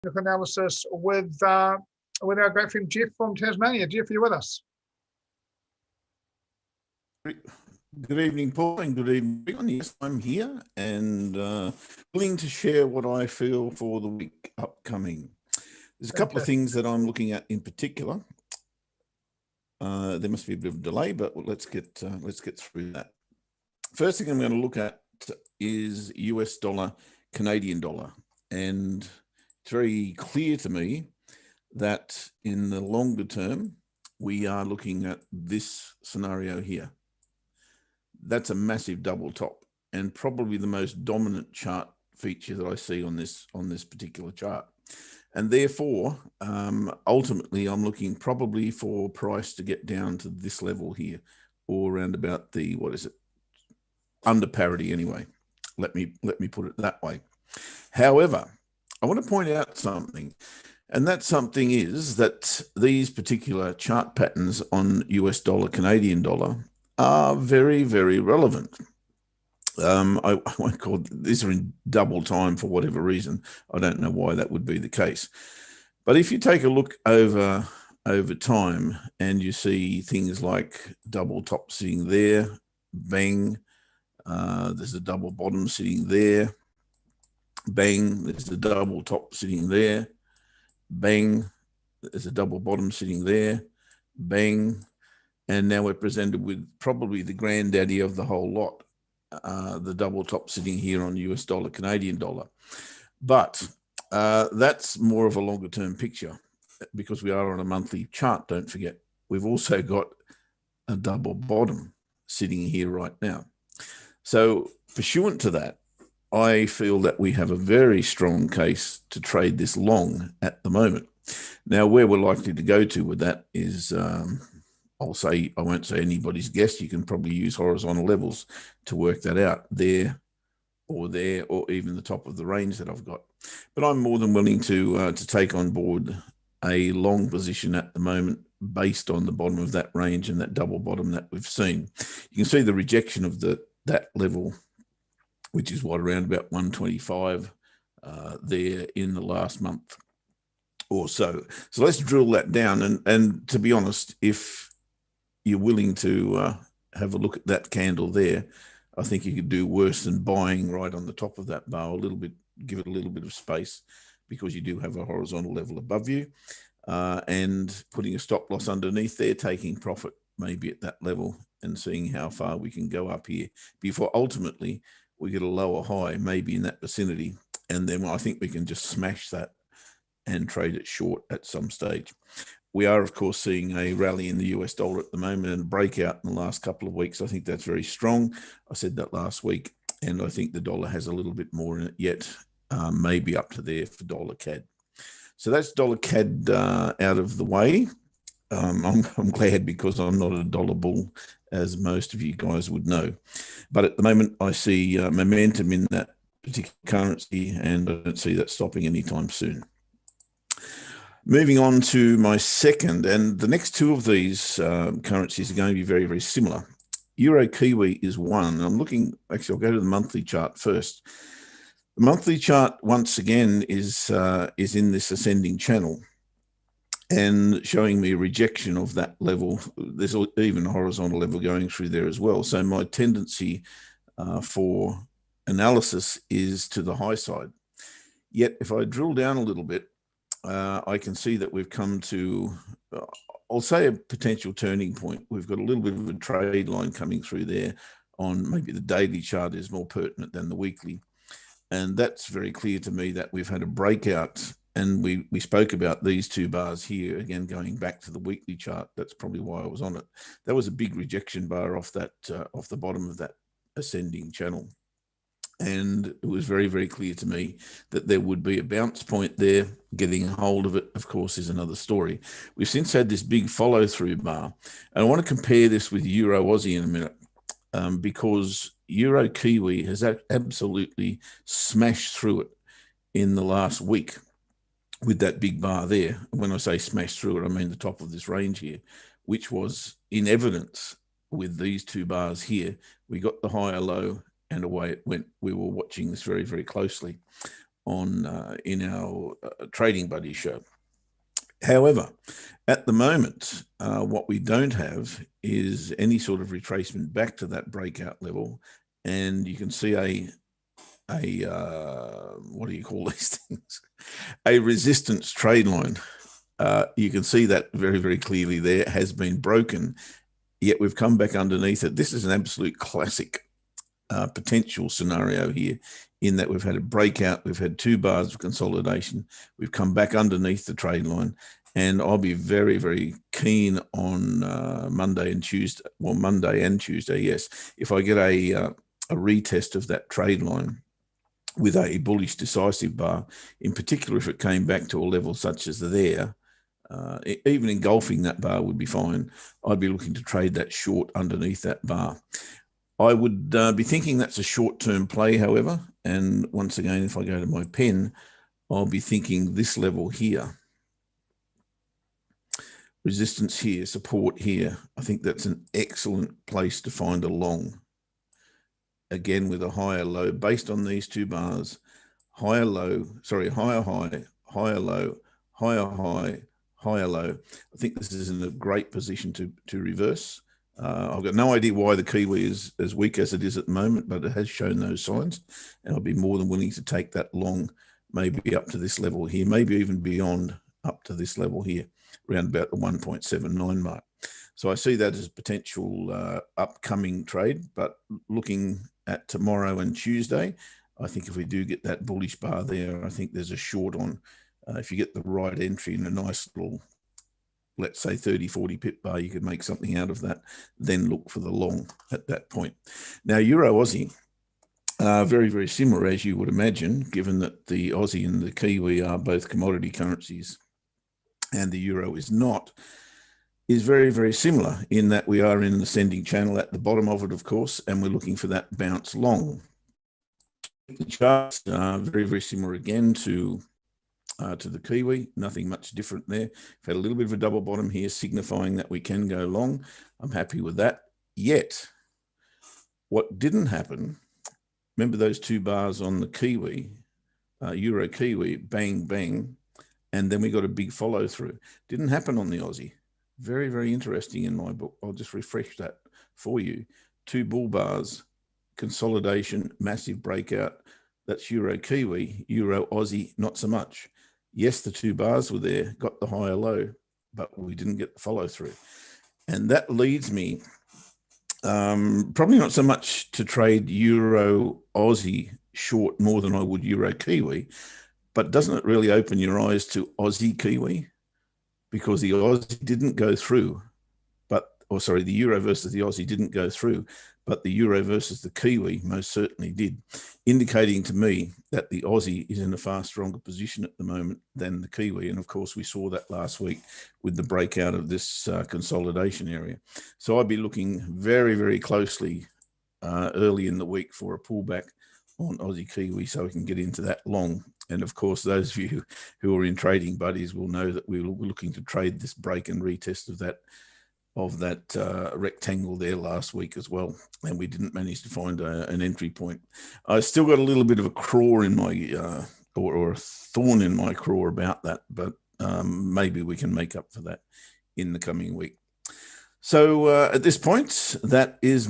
analysis with our great friend Geoff from Tasmania. Geoff, are you with us? Good evening, Paul, and good evening, everyone. Yes, I'm here and willing to share what I feel for the week upcoming. There's a couple of things that I'm looking at in particular. There must be a bit of a delay, but let's get through that. First thing I'm going to look at is US dollar, Canadian dollar, and it's very clear to me that in the longer term, we are looking at this scenario here. That's a massive double top and probably the most dominant chart feature that I see on this particular chart. And therefore, ultimately, I'm looking probably for price to get down to this level here, or around about the, what is it, under parity anyway. Let me put it that way. However, I want to point out something, and that something is that these particular chart patterns on US dollar, Canadian dollar are very, very relevant. I won't call these are in double time for whatever reason. I don't know why that would be the case. But if you take a look over time and you see things like double top sitting there, bang, there's a double bottom sitting there, bang, there's a double top sitting there, bang, there's a double bottom sitting there, bang, and now we're presented with probably the granddaddy of the whole lot, the double top sitting here on US dollar, Canadian dollar. But that's more of a longer term picture because we are on a monthly chart, don't forget. We've also got a double bottom sitting here right now. So pursuant to that, I feel that we have a very strong case to trade this long at the moment. Now, where we're likely to go to with that is, I won't say anybody's guess. You can probably use horizontal levels to work that out there, or even the top of the range that I've got. But I'm more than willing to take on board a long position at the moment based on the bottom of that range and that double bottom that we've seen. You can see the rejection of that level, which is what, around about 125 there in the last month or so. So let's drill that down. And to be honest, if you're willing to have a look at that candle there, I think you could do worse than buying right on the top of that bar a little bit, give it a little bit of space because you do have a horizontal level above you, and putting a stop loss underneath there, taking profit maybe at that level and seeing how far we can go up here before ultimately we get a lower high, maybe in that vicinity. And then I think we can just smash that and trade it short at some stage. We are, of course, seeing a rally in the US dollar at the moment and a breakout in the last couple of weeks. I think that's very strong. I said that last week, and I think the dollar has a little bit more in it yet, maybe up to there for dollar CAD. So that's dollar CAD out of the way. I'm glad because I'm not a dollar bull, as most of you guys would know. But at the moment, I see momentum in that particular currency, and I don't see that stopping anytime soon. Moving on to my second, and the next two of these currencies are going to be very, very similar. Euro Kiwi is one. I'm looking, actually, I'll go to the monthly chart first. The monthly chart, once again, is in this ascending channel and showing me a rejection of that level. There's even a horizontal level going through there as well. So my tendency for analysis is to the high side. Yet if I drill down a little bit, I can see that we've come to, I'll say, a potential turning point. We've got a little bit of a trade line coming through there on maybe the daily chart is more pertinent than the weekly. And that's very clear to me that we've had a breakout, and we spoke about these two bars here, again, going back to the weekly chart. That's probably why I was on it. That was a big rejection bar off that, off the bottom of that ascending channel. And it was very, very clear to me that there would be a bounce point there. Getting a hold of it, of course, is another story. We've since had this big follow through bar. And I want to compare this with Euro Aussie in a minute, because Euro Kiwi has absolutely smashed through it in the last week with that big bar there. When I say smashed through it, I mean the top of this range here, which was in evidence with these two bars here. We got the higher low and away it went. We were watching this very, very closely. in our Trading Buddy show. However, at the moment, what we don't have is any sort of retracement back to that breakout level, and you can see a what do you call these things? A resistance trade line. You can see that very, very clearly there has been broken, yet we've come back underneath it. This is an absolute classic potential scenario here, in that we've had a breakout, we've had 2 bars of consolidation, we've come back underneath the trade line, and I'll be very, very keen on Monday and Tuesday, well, Monday and Tuesday, yes, if I get a retest of that trade line with a bullish decisive bar, in particular if it came back to a level such as there, even engulfing that bar would be fine. I'd be looking to trade that short underneath that bar. I would be thinking that's a short-term play, however, and once again, if I go to my pen, I'll be thinking this level here. Resistance here, support here. I think that's an excellent place to find a long. Again, with a higher low, based on these 2 bars, higher low, sorry, higher high, higher low, higher high, higher low. I think this is in a great position to reverse. I've got no idea why the Kiwi is as weak as it is at the moment, but it has shown those signs, and I'll be more than willing to take that long, maybe up to this level here, maybe even beyond up to this level here, around about the 1.79 mark. So I see that as a potential upcoming trade, but looking at tomorrow and Tuesday, I think if we do get that bullish bar there, I think there's a short on. If you get the right entry in a nice little, let's say 30, 40 pip bar, you could make something out of that, then look for the long at that point. Now, Euro Aussie, very, very similar, as you would imagine, given that the Aussie and the Kiwi are both commodity currencies and the Euro is not, is very, very similar in that we are in an ascending channel at the bottom of it, of course, and we're looking for that bounce long. The charts are very, very similar again to the Kiwi, nothing much different there. We've had a little bit of a double bottom here, signifying that we can go long. I'm happy with that. Yet, what didn't happen, remember those 2 bars on the Kiwi, Euro Kiwi, bang, bang, and then we got a big follow through. Didn't happen on the Aussie. Very, very interesting in my book. I'll just refresh that for you. 2 bull bars, consolidation, massive breakout. That's Euro Kiwi, Euro Aussie, not so much. Yes, the 2 bars were there, got the higher low, but we didn't get the follow through. And that leads me probably not so much to trade Euro Aussie short more than I would Euro Kiwi, but doesn't it really open your eyes to Aussie Kiwi? Because the Aussie didn't go through, the Euro versus the Aussie didn't go through, but the Euro versus the Kiwi most certainly did, indicating to me that the Aussie is in a far stronger position at the moment than the Kiwi. And of course, we saw that last week with the breakout of this consolidation area. So I'd be looking very, very closely early in the week for a pullback on Aussie Kiwi so we can get into that long. And of course, those of you who are in Trading Buddies will know that we're looking to trade this break and retest of that rectangle there last week as well, and we didn't manage to find an entry point. I still got a little bit of a craw in my or a thorn in my craw about that, but maybe we can make up for that in the coming week. So at this point, that is my